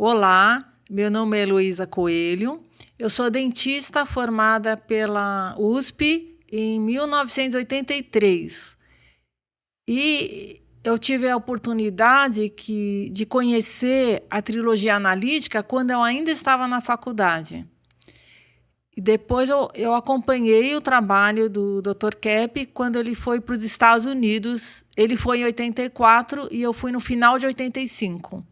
Olá, meu nome é Heloísa Coelho, eu sou dentista formada pela USP em 1983 e eu tive a oportunidade de conhecer a trilogia analítica quando eu ainda estava na faculdade. E depois eu acompanhei o trabalho do Dr. Kepp quando ele foi para os Estados Unidos. Ele foi em 84 e eu fui no final de 85.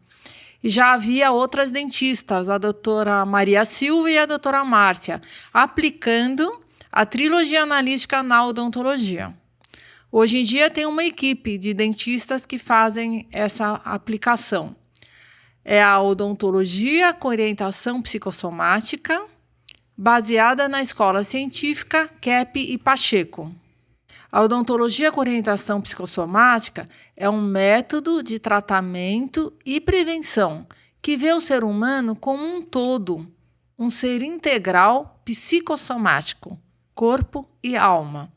E já havia outras dentistas, a doutora Maria Silva e a doutora Márcia, aplicando a trilogia analítica na odontologia. Hoje em dia tem uma equipe de dentistas que fazem essa aplicação. É a odontologia com orientação psicossomática, baseada na escola científica Kepp e Pacheco. A odontologia com orientação psicossomática é um método de tratamento e prevenção que vê o ser humano como um todo, um ser integral psicossomático, corpo e alma.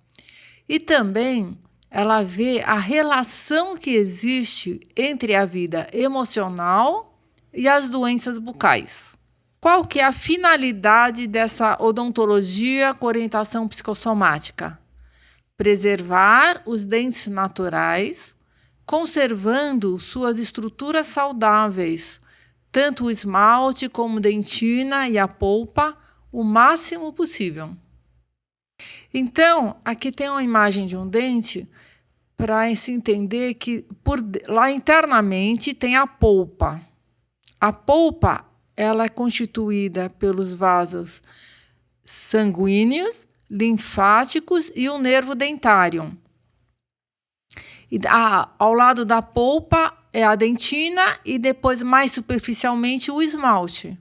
E também ela vê a relação que existe entre a vida emocional e as doenças bucais. Qual que é a finalidade dessa odontologia com orientação psicossomática? Preservar os dentes naturais, conservando suas estruturas saudáveis, tanto o esmalte como dentina e a polpa, o máximo possível. Então, aqui tem uma imagem de um dente para se entender que lá internamente tem a polpa. A polpa ela é constituída pelos vasos sanguíneos, linfáticos e o nervo dentário. E ao lado da polpa é a dentina e depois, mais superficialmente, o esmalte.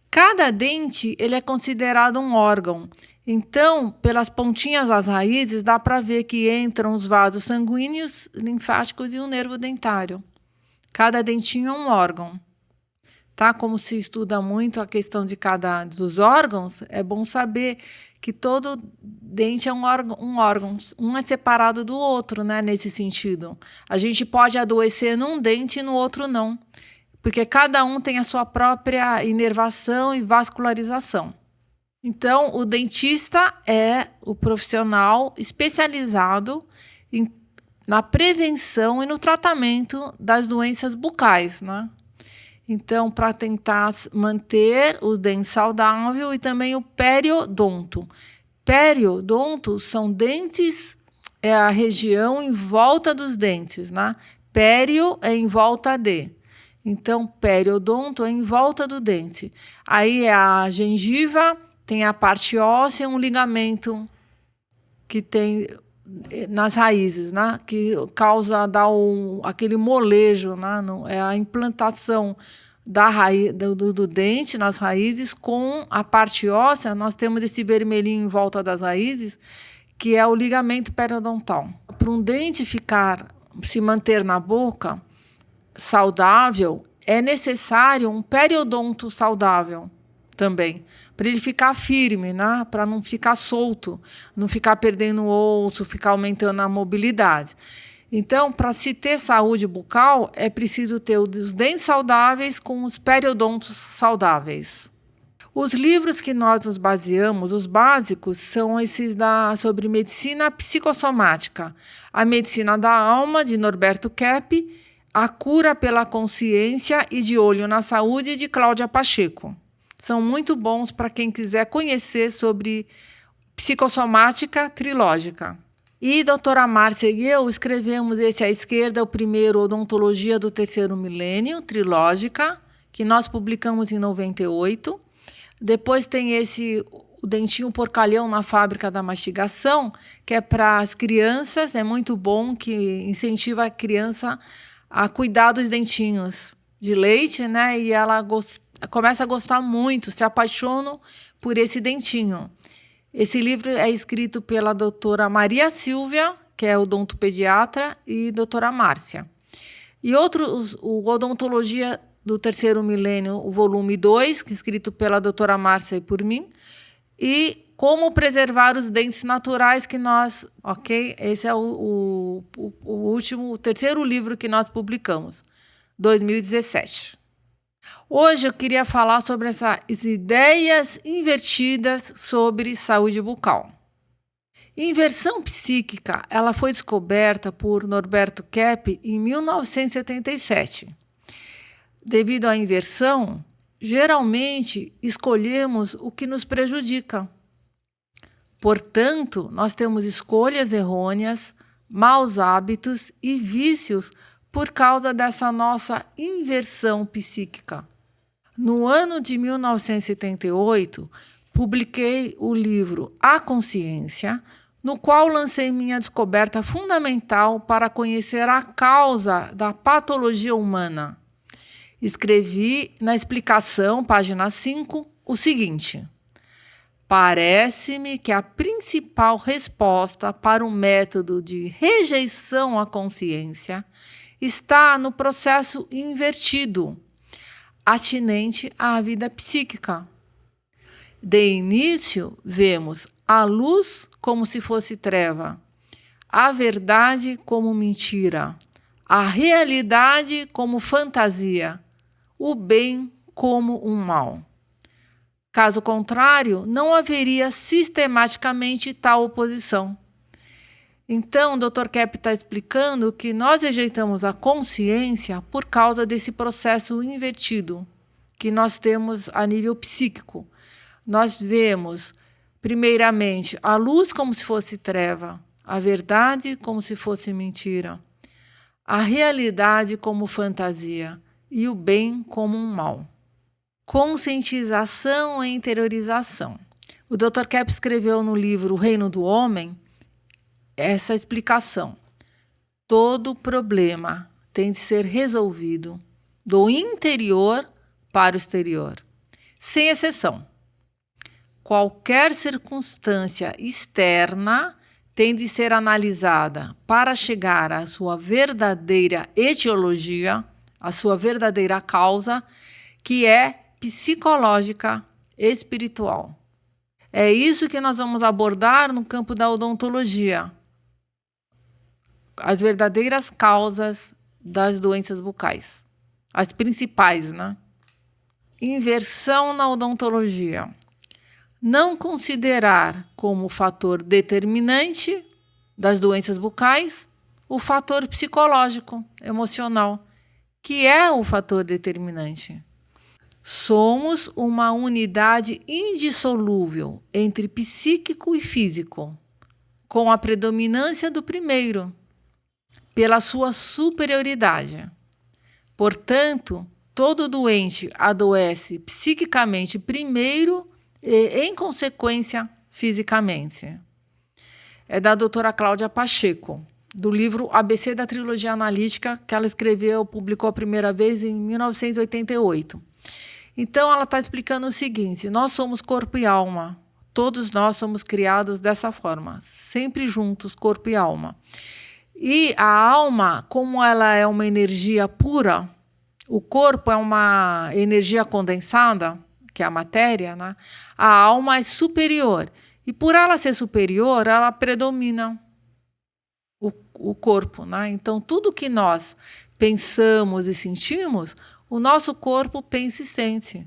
Cada dente ele é considerado um órgão. Então, pelas pontinhas das raízes, dá para ver que entram os vasos sanguíneos, linfáticos e o nervo dentário. Cada dentinho é um órgão. Tá? Como se estuda muito a questão de cada dos órgãos, é bom saber que todo dente é um órgão, um é separado do outro, né, nesse sentido. A gente pode adoecer num dente e no outro não, porque cada um tem a sua própria inervação e vascularização. Então, o dentista é o profissional especializado na prevenção e no tratamento das doenças bucais, né? Então, para tentar manter o dente saudável e também o periodonto. Periodonto são dentes, é a região em volta dos dentes, né? Pério é em volta de. Então, periodonto é em volta do dente. Aí é a gengiva, tem a parte óssea, um ligamento que tem nas raízes, né? Que causa aquele molejo, né? É a implantação do dente nas raízes com a parte óssea. Nós temos esse vermelhinho em volta das raízes, que é o ligamento periodontal. Para um dente se manter na boca saudável, é necessário um periodonto saudável também, para ele ficar firme, né? Para não ficar solto, não ficar perdendo o osso, ficar aumentando a mobilidade. Então, para se ter saúde bucal, é preciso ter os dentes saudáveis com os periodontos saudáveis. Os livros que nós nos baseamos, os básicos, são esses sobre medicina psicossomática. A Medicina da Alma, de Norberto Kepp, A Cura pela Consciência e De Olho na Saúde, de Cláudia Pacheco. São muito bons para quem quiser conhecer sobre psicossomática trilógica. E a doutora Márcia e eu escrevemos esse à esquerda, o primeiro Odontologia do Terceiro Milênio, trilógica, que nós publicamos em 98. Depois tem o dentinho porcalhão na fábrica da mastigação, que é para as crianças, é muito bom, que incentiva a criança a cuidar dos dentinhos de leite, né? E ela começa a gostar muito, se apaixona por esse dentinho. Esse livro é escrito pela doutora Maria Silva, que é odontopediatra, e doutora Márcia. E o Odontologia do Terceiro Milênio, o volume 2, que é escrito pela doutora Márcia e por mim, e Como Preservar os Dentes Naturais, que nós, ok? Esse é o terceiro livro que nós publicamos, 2017. Hoje eu queria falar sobre essas ideias invertidas sobre saúde bucal. Inversão psíquica, ela foi descoberta por Norberto Kepp em 1977. Devido à inversão, geralmente escolhemos o que nos prejudica. Portanto, nós temos escolhas errôneas, maus hábitos e vícios por causa dessa nossa inversão psíquica. No ano de 1978, publiquei o livro A Consciência, no qual lancei minha descoberta fundamental para conhecer a causa da patologia humana. Escrevi na explicação, página 5, o seguinte: parece-me que a principal resposta para o método de rejeição à consciência está no processo invertido, atinente à vida psíquica. De início, vemos a luz como se fosse treva, a verdade como mentira, a realidade como fantasia, o bem como um mal. Caso contrário, não haveria sistematicamente tal oposição. Então, o Dr. Kepp está explicando que nós rejeitamos a consciência por causa desse processo invertido que nós temos a nível psíquico. Nós vemos, primeiramente, a luz como se fosse treva, a verdade como se fosse mentira, a realidade como fantasia e o bem como um mal. Conscientização e interiorização. O Dr. Kepp escreveu no livro O Reino do Homem essa explicação. Todo problema tem de ser resolvido do interior para o exterior, sem exceção. Qualquer circunstância externa tem de ser analisada para chegar à sua verdadeira etiologia, à sua verdadeira causa, que é psicológica, espiritual. É isso que nós vamos abordar no campo da odontologia. As verdadeiras causas das doenças bucais. As principais, né? Inversão na odontologia. Não considerar como fator determinante das doenças bucais o fator psicológico, emocional, que é o fator determinante. Somos uma unidade indissolúvel entre psíquico e físico, com a predominância do primeiro, pela sua superioridade. Portanto, todo doente adoece psiquicamente primeiro e, em consequência, fisicamente. É da doutora Cláudia Pacheco, do livro ABC da Trilogia Analítica, que ela escreveu, publicou a primeira vez em 1988. Então, ela está explicando o seguinte: nós somos corpo e alma. Todos nós somos criados dessa forma, sempre juntos, corpo e alma. E a alma, como ela é uma energia pura, o corpo é uma energia condensada, que é a matéria, né? A alma é superior. E por ela ser superior, ela predomina o corpo, né? Então, tudo que nós pensamos e sentimos, o nosso corpo pensa e sente.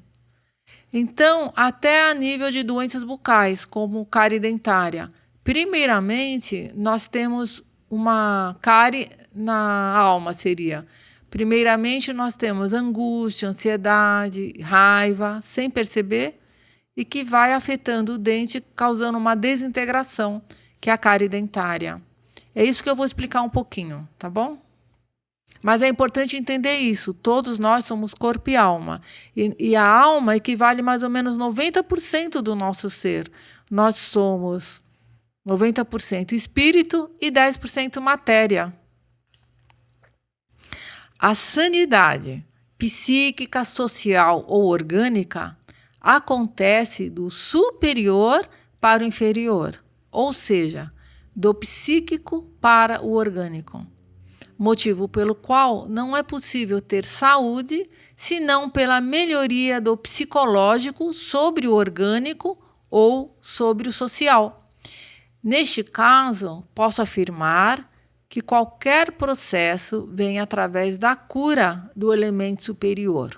Então, até a nível de doenças bucais, como cárie dentária. Primeiramente, nós temos uma cárie na alma, seria. Primeiramente, nós temos angústia, ansiedade, raiva, sem perceber, e que vai afetando o dente, causando uma desintegração, que é a cárie dentária. É isso que eu vou explicar um pouquinho, tá bom? Mas é importante entender isso. Todos nós somos corpo e alma. E a alma equivale mais ou menos 90% do nosso ser. Nós somos 90% espírito e 10% matéria. A sanidade psíquica, social ou orgânica acontece do superior para o inferior, ou seja, do psíquico para o orgânico. Motivo pelo qual não é possível ter saúde senão pela melhoria do psicológico sobre o orgânico ou sobre o social. Neste caso, posso afirmar que qualquer processo vem através da cura do elemento superior.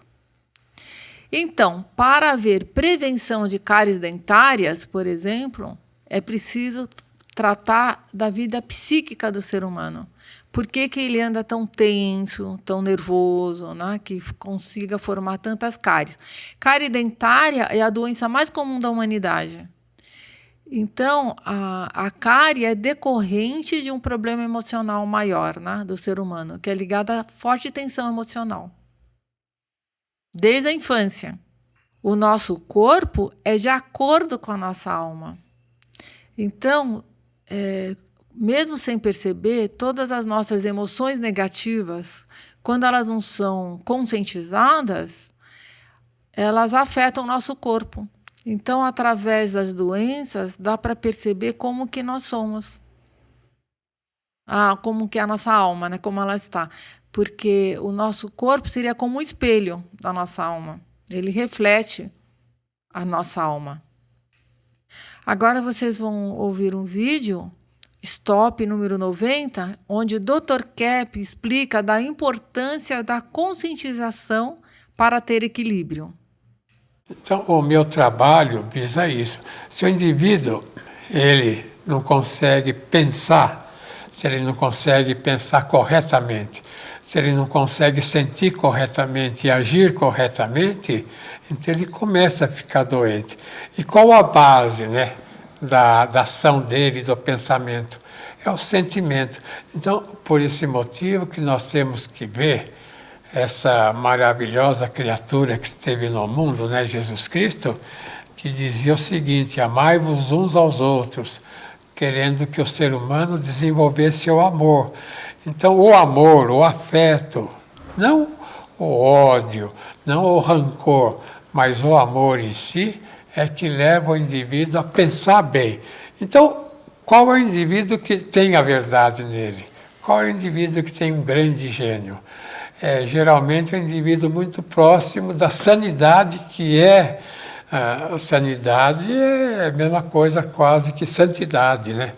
Então, para haver prevenção de cáries dentárias, por exemplo, é preciso tratar da vida psíquica do ser humano. Por que ele anda tão tenso, tão nervoso, né? Que consiga formar tantas cáries? Cárie dentária é a doença mais comum da humanidade. Então, a cárie é decorrente de um problema emocional maior, né, do ser humano, que é ligado à forte tensão emocional. Desde a infância. O nosso corpo é de acordo com a nossa alma. Então, mesmo sem perceber, todas as nossas emoções negativas, quando elas não são conscientizadas, elas afetam o nosso corpo. Então, através das doenças, dá para perceber como que nós somos. Como que é a nossa alma, né? Como ela está. Porque o nosso corpo seria como um espelho da nossa alma. Ele reflete a nossa alma. Agora vocês vão ouvir um vídeo, Stop número 90, onde o Dr. Kepp explica da importância da conscientização para ter equilíbrio. Então, o meu trabalho visa isso. Se o indivíduo ele não consegue pensar, se ele não consegue pensar corretamente, se ele não consegue sentir corretamente e agir corretamente, então ele começa a ficar doente. E qual a base, né, da ação dele, do pensamento? É o sentimento. Então, por esse motivo que nós temos que ver essa maravilhosa criatura que esteve no mundo, né, Jesus Cristo, que dizia o seguinte: amai-vos uns aos outros, querendo que o ser humano desenvolvesse o amor. Então, o amor, o afeto, não o ódio, não o rancor, mas o amor em si é que leva o indivíduo a pensar bem. Então, qual é o indivíduo que tem a verdade nele? Qual é o indivíduo que tem um grande gênio? Geralmente é um indivíduo muito próximo da sanidade, que é sanidade é a mesma coisa quase que santidade, né?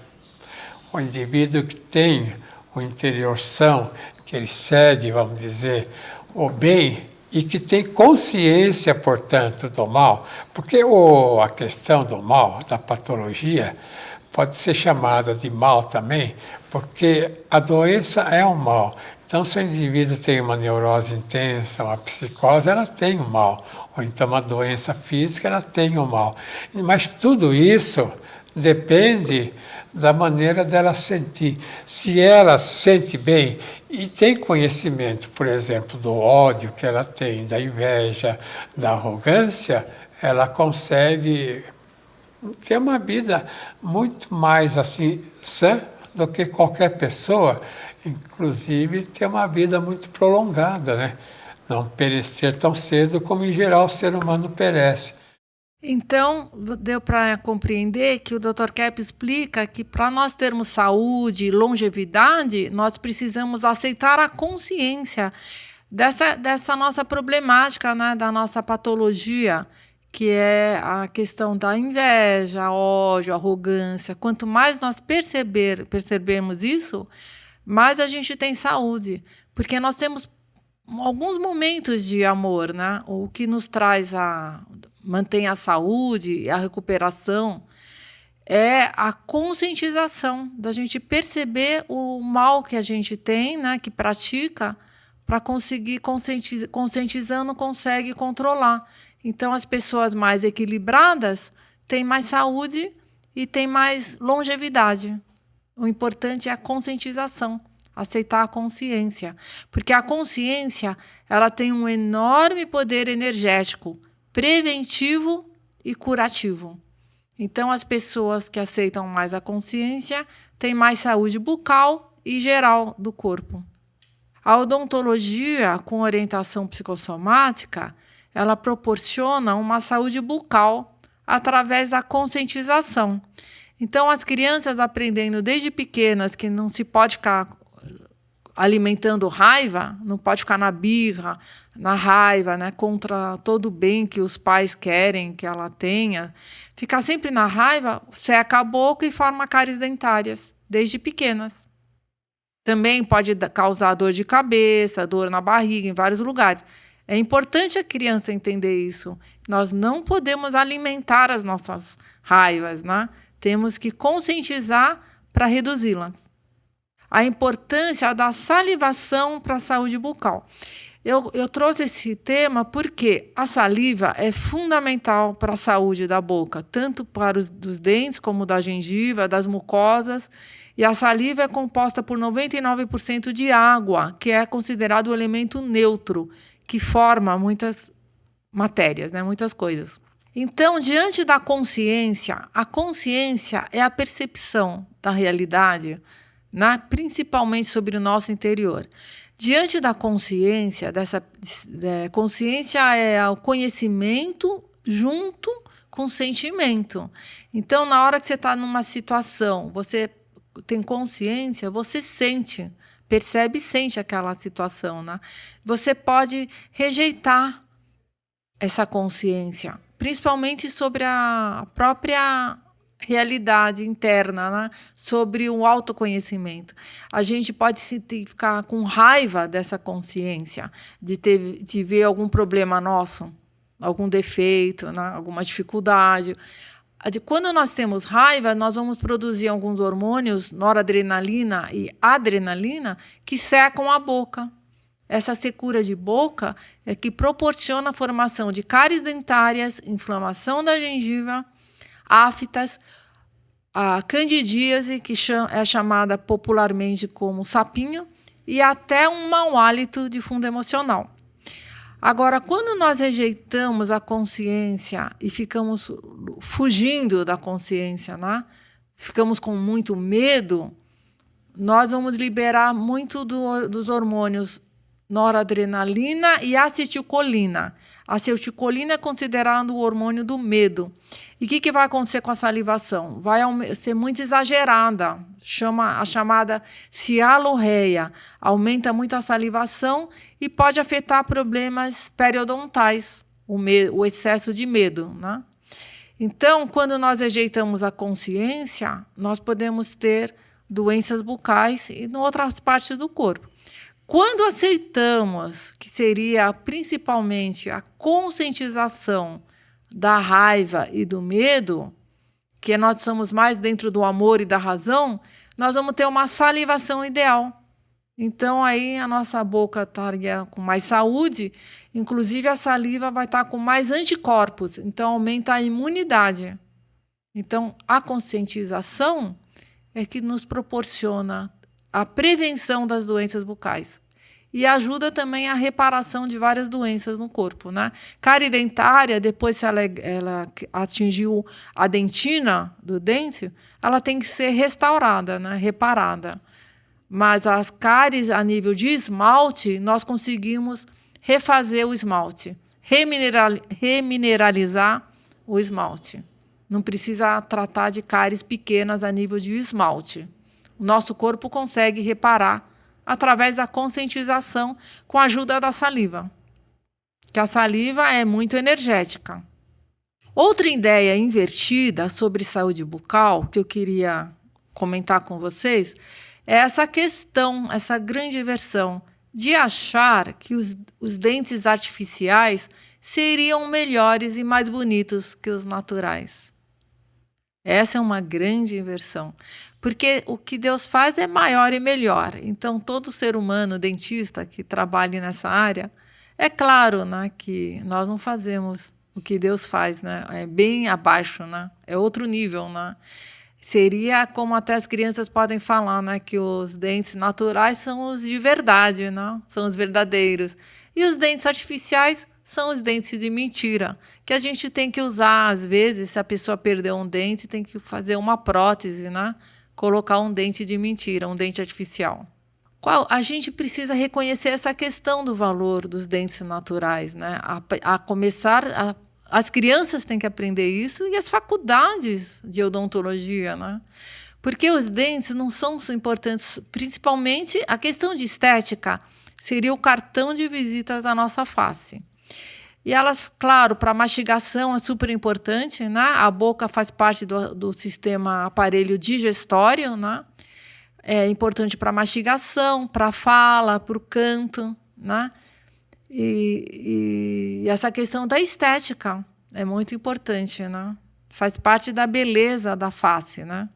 O indivíduo que tem o interior são, que ele segue, vamos dizer, o bem e que tem consciência, portanto, do mal, porque a questão do mal, da patologia, pode ser chamada de mal também, porque a doença é um mal. Então, se o indivíduo tem uma neurose intensa, uma psicose, ela tem o mal. Ou então uma doença física, ela tem o mal. Mas tudo isso depende da maneira dela sentir. Se ela sente bem e tem conhecimento, por exemplo, do ódio que ela tem, da inveja, da arrogância, ela consegue ter uma vida muito mais assim sã do que qualquer pessoa, inclusive ter uma vida muito prolongada, né? Não perecer tão cedo como em geral o ser humano perece. Então, deu para compreender que o Dr. Kepp explica que para nós termos saúde e longevidade, nós precisamos aceitar a consciência dessa nossa problemática, né, da nossa patologia, que é a questão da inveja, ódio, arrogância. Quanto mais nós percebermos isso, mais a gente tem saúde, porque nós temos alguns momentos de amor, né? O que nos traz mantém a saúde e a recuperação é a conscientização, da gente perceber o mal que a gente tem, né, que pratica, para conseguir conscientizando, consegue controlar. Então, as pessoas mais equilibradas têm mais saúde e têm mais longevidade. O importante é a conscientização, aceitar a consciência, porque a consciência ela tem um enorme poder energético, preventivo e curativo. Então, as pessoas que aceitam mais a consciência têm mais saúde bucal e geral do corpo. A odontologia, com orientação psicossomática, ela proporciona uma saúde bucal através da conscientização. Então, as crianças aprendendo desde pequenas que não se pode ficar alimentando raiva, não pode ficar na birra, na raiva, né, contra todo o bem que os pais querem que ela tenha, ficar sempre na raiva, seca a boca e forma cáries dentárias, desde pequenas. Também pode causar dor de cabeça, dor na barriga, em vários lugares. É importante a criança entender isso. Nós não podemos alimentar as nossas raivas, né? Temos que conscientizar para reduzi-las. A importância da salivação para a saúde bucal. Eu trouxe esse tema porque a saliva é fundamental para a saúde da boca, tanto para os dos dentes como da gengiva, das mucosas. E a saliva é composta por 99% de água, que é considerado um elemento neutro, que forma muitas matérias, né, muitas coisas. Então, diante da consciência, a consciência é a percepção da realidade, né, principalmente sobre o nosso interior. Diante da consciência, consciência é o conhecimento junto com o sentimento. Então, na hora que você está numa situação, você tem consciência, você sente, percebe e sente aquela situação, né? Você pode rejeitar essa consciência, principalmente sobre a própria realidade interna, né? Sobre o autoconhecimento. A gente pode ficar com raiva dessa consciência, de ver algum problema nosso, algum defeito, né? Alguma dificuldade. Quando nós temos raiva, nós vamos produzir alguns hormônios, noradrenalina e adrenalina, que secam a boca. Essa secura de boca é que proporciona a formação de cáries dentárias, inflamação da gengiva, aftas, a candidíase, que é chamada popularmente como sapinho, e até um mau hálito de fundo emocional. Agora, quando nós rejeitamos a consciência e ficamos fugindo da consciência, né? Ficamos com muito medo, nós vamos liberar muito dos hormônios noradrenalina e acetilcolina. A acetilcolina é considerado o hormônio do medo. E o que vai acontecer com a salivação? Vai ser muito exagerada, a chamada cialorreia. Aumenta muito a salivação e pode afetar problemas periodontais, o excesso de medo, né? Então, quando nós rejeitamos a consciência, nós podemos ter doenças bucais e em outras partes do corpo. Quando aceitamos, que seria principalmente a conscientização da raiva e do medo, que nós somos mais dentro do amor e da razão, nós vamos ter uma salivação ideal. Então, aí a nossa boca estaria com mais saúde, inclusive a saliva vai estar com mais anticorpos, então aumenta a imunidade. Então, a conscientização é que nos proporciona a prevenção das doenças bucais e ajuda também a reparação de várias doenças no corpo, né? Cárie dentária, depois se ela atingiu a dentina do dente, ela tem que ser restaurada, né? Reparada. Mas as cáries a nível de esmalte, nós conseguimos refazer o esmalte, remineralizar o esmalte. Não precisa tratar de cáries pequenas a nível de esmalte. O nosso corpo consegue reparar através da conscientização com a ajuda da saliva, que a saliva é muito energética. Outra ideia invertida sobre saúde bucal que eu queria comentar com vocês é essa questão, essa grande inversão de achar que os dentes artificiais seriam melhores e mais bonitos que os naturais. Essa é uma grande inversão, porque o que Deus faz é maior e melhor. Então, todo ser humano, dentista que trabalhe nessa área, é claro, né, que nós não fazemos o que Deus faz, né? É bem abaixo, né? É outro nível, né? Seria como até as crianças podem falar, né, que os dentes naturais são os de verdade, né? São os verdadeiros. E os dentes artificiais são os dentes de mentira, que a gente tem que usar, às vezes, se a pessoa perdeu um dente, tem que fazer uma prótese, né? Colocar um dente de mentira, um dente artificial. A gente precisa reconhecer essa questão do valor dos dentes naturais, né? As crianças têm que aprender isso e as faculdades de odontologia, né? Porque os dentes não são importantes, principalmente a questão de estética seria o cartão de visitas da nossa face. E elas, claro, para mastigação é super importante, né? A boca faz parte do sistema aparelho digestório, né? É importante para mastigação, para fala, para o canto, né? E essa questão da estética é muito importante, né? Faz parte da beleza da face, né?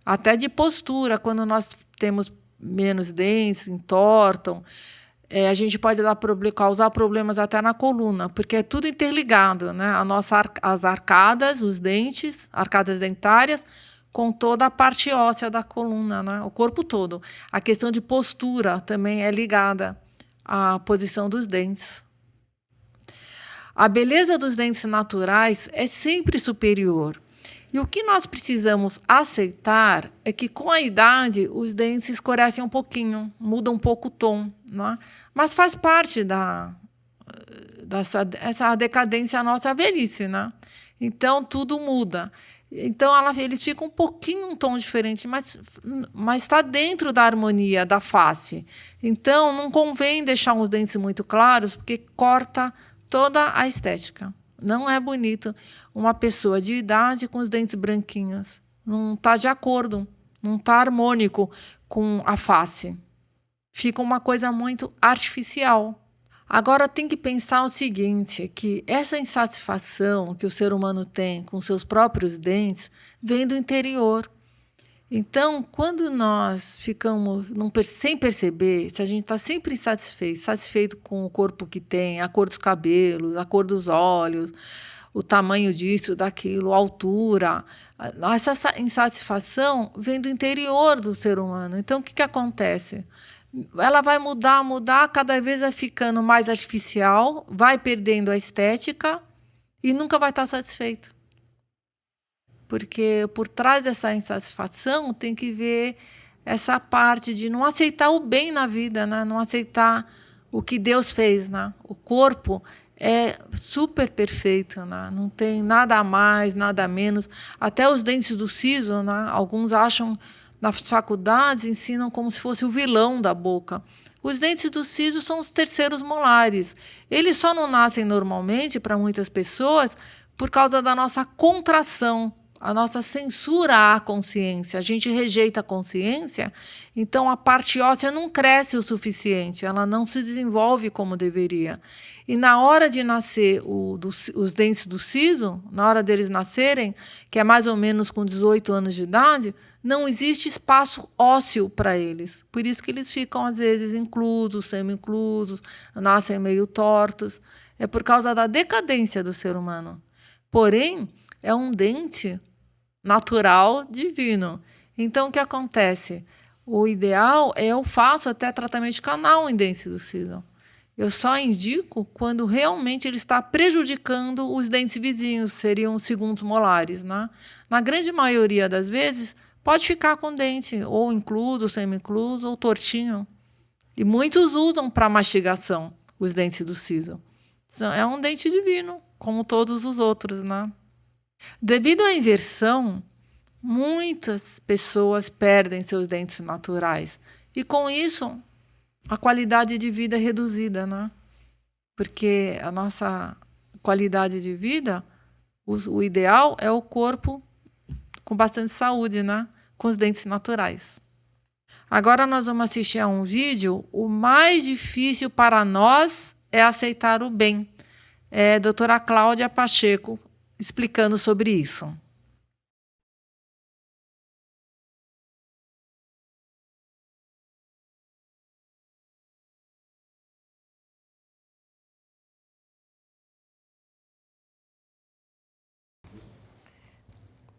Até de postura, quando nós temos menos dentes, entortam, a gente pode causar problemas até na coluna, porque é tudo interligado, né? As arcadas, os dentes, arcadas dentárias, com toda a parte óssea da coluna, né? O corpo todo. A questão de postura também é ligada à posição dos dentes. A beleza dos dentes naturais é sempre superior. E o que nós precisamos aceitar é que, com a idade, os dentes escurecem um pouquinho, mudam um pouco o tom, né? Mas faz parte dessa decadência nossa velhice, né? Então, tudo muda. Então, eles ficam um pouquinho um tom diferente, mas está dentro da harmonia da face. Então, não convém deixar os dentes muito claros, porque corta toda a estética. Não é bonito uma pessoa de idade com os dentes branquinhos. Não está de acordo, não está harmônico com a face. Fica uma coisa muito artificial. Agora tem que pensar o seguinte, que essa insatisfação que o ser humano tem com seus próprios dentes vem do interior. Então, quando nós ficamos sem perceber, se a gente está sempre satisfeito com o corpo que tem, a cor dos cabelos, a cor dos olhos, o tamanho disso, daquilo, a altura, essa insatisfação vem do interior do ser humano. Então, o que acontece? Ela vai mudar, cada vez vai ficando mais artificial, vai perdendo a estética e nunca vai estar satisfeita. Porque por trás dessa insatisfação tem que ver essa parte de não aceitar o bem na vida, né? Não aceitar o que Deus fez, né? O corpo é super perfeito, né? Não tem nada a mais, nada a menos. Até os dentes do siso, né? Alguns acham, nas faculdades, ensinam como se fosse o vilão da boca. Os dentes do siso são os terceiros molares. Eles só não nascem normalmente, para muitas pessoas, por causa da nossa contração, a nossa censura à consciência. A gente rejeita a consciência, então a parte óssea não cresce o suficiente, ela não se desenvolve como deveria. E na hora de nascer os dentes do siso, na hora deles nascerem, que é mais ou menos com 18 anos de idade, não existe espaço ósseo para eles. Por isso que eles ficam, às vezes, inclusos, semi-inclusos, nascem meio tortos. É por causa da decadência do ser humano. Porém, é um dente natural, divino. Então, o que acontece? O ideal eu faço até tratamento de canal em dentes do siso. Eu só indico quando realmente ele está prejudicando os dentes vizinhos, seriam os segundos molares, né? Na grande maioria das vezes, pode ficar com dente ou incluso, semi-incluso ou tortinho. E muitos usam para mastigação os dentes do siso. É um dente divino, como todos os outros, né? Devido à inversão, muitas pessoas perdem seus dentes naturais. E, com isso, a qualidade de vida é reduzida, né? Porque a nossa qualidade de vida, o ideal é o corpo com bastante saúde, né? Com os dentes naturais. Agora nós vamos assistir a um vídeo. O mais difícil para nós é aceitar o bem. É a doutora Cláudia Pacheco explicando sobre isso.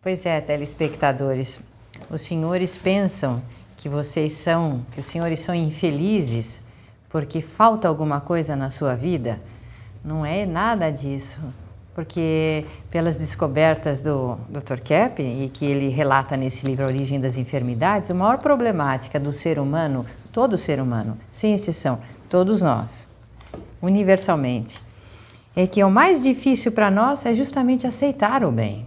Pois é, telespectadores, os senhores pensam que os senhores são infelizes porque falta alguma coisa na sua vida? Não é nada disso, porque pelas descobertas do Dr. Kepp, e que ele relata nesse livro A Origem das Enfermidades, a maior problemática do ser humano, todo ser humano, sem exceção, todos nós, universalmente, é que o mais difícil para nós é justamente aceitar o bem.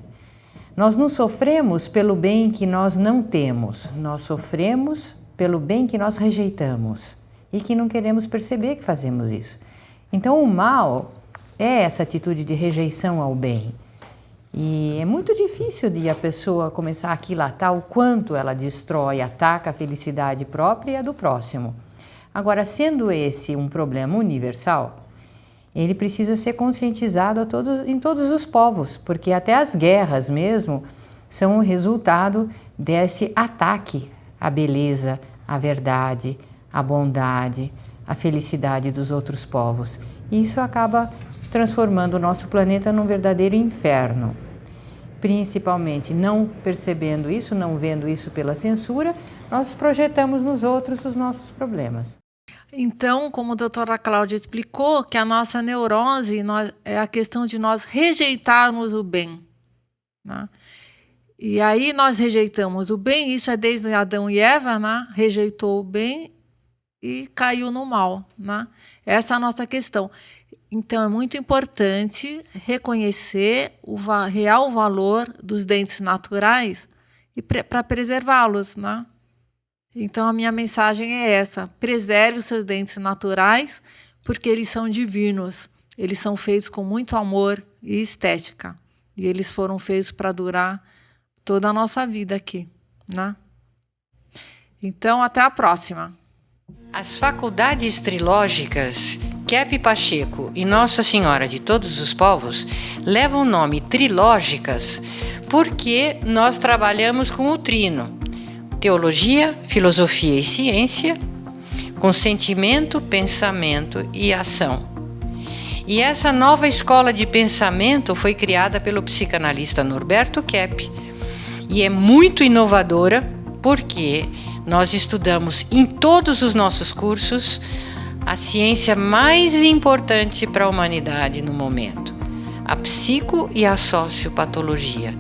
Nós não sofremos pelo bem que nós não temos, nós sofremos pelo bem que nós rejeitamos e que não queremos perceber que fazemos isso. Então, o mal é essa atitude de rejeição ao bem. E é muito difícil de a pessoa começar a aquilatar o quanto ela destrói, ataca a felicidade própria e a do próximo. Agora, sendo esse um problema universal, ele precisa ser conscientizado em todos os povos, porque até as guerras mesmo são o resultado desse ataque à beleza, à verdade, à bondade, à felicidade dos outros povos. E isso acaba transformando o nosso planeta num verdadeiro inferno. Principalmente não percebendo isso, não vendo isso pela censura, nós projetamos nos outros os nossos problemas. Então, como a doutora Cláudia explicou, que a nossa neurose é a questão de nós rejeitarmos o bem, né? E aí nós rejeitamos o bem, isso é desde Adão e Eva, né? Rejeitou o bem e caiu no mal, né? Essa é a nossa questão. Então, é muito importante reconhecer o real valor dos dentes naturais e para preservá-los, né? Então, a minha mensagem é essa: preserve os seus dentes naturais, porque eles são divinos. Eles são feitos com muito amor e estética. E eles foram feitos para durar toda a nossa vida aqui, né? Então, até a próxima. As faculdades trilógicas Kepp Pacheco e Nossa Senhora de Todos os Povos levam o nome trilógicas porque nós trabalhamos com o trino: teologia, filosofia e ciência, com sentimento, pensamento e ação. E essa nova escola de pensamento foi criada pelo psicanalista Norberto Kepp e é muito inovadora porque nós estudamos em todos os nossos cursos a ciência mais importante para a humanidade no momento, a psico e a sociopatologia,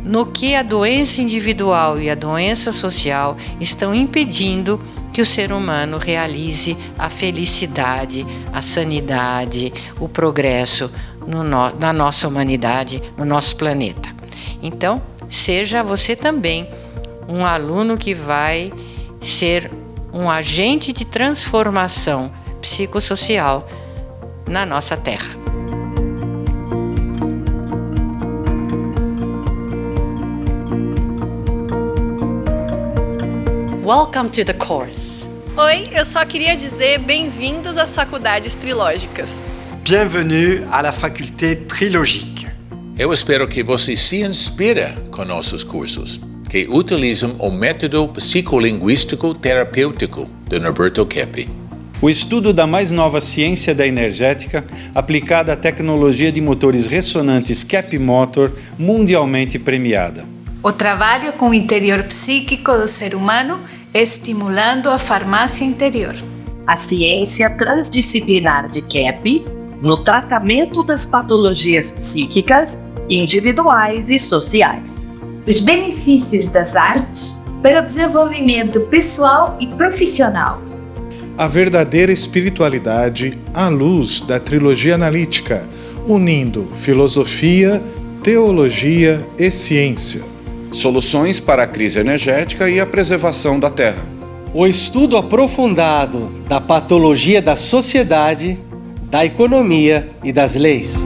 no que a doença individual e a doença social estão impedindo que o ser humano realize a felicidade, a sanidade, o progresso na nossa humanidade, no nosso planeta. Então, seja você também um aluno que vai ser um agente de transformação psicossocial na nossa Terra. Welcome to the course. Oi, eu só queria dizer bem-vindos às faculdades trilógicas. Bienvenue à la faculté trilogique. Eu espero que você se inspire com nossos cursos, que utilizam o método psicolinguístico terapêutico de Norberto Kepp. O estudo da mais nova ciência da energética aplicada à tecnologia de motores ressonantes Kepp Motor, mundialmente premiada. O trabalho com o interior psíquico do ser humano, estimulando a farmácia interior. A ciência transdisciplinar de Kepp no tratamento das patologias psíquicas, individuais e sociais. Os benefícios das artes para o desenvolvimento pessoal e profissional. A verdadeira espiritualidade à luz da trilogia analítica, unindo filosofia, teologia e ciência. Soluções para a crise energética e a preservação da Terra. O estudo aprofundado da patologia da sociedade, da economia e das leis.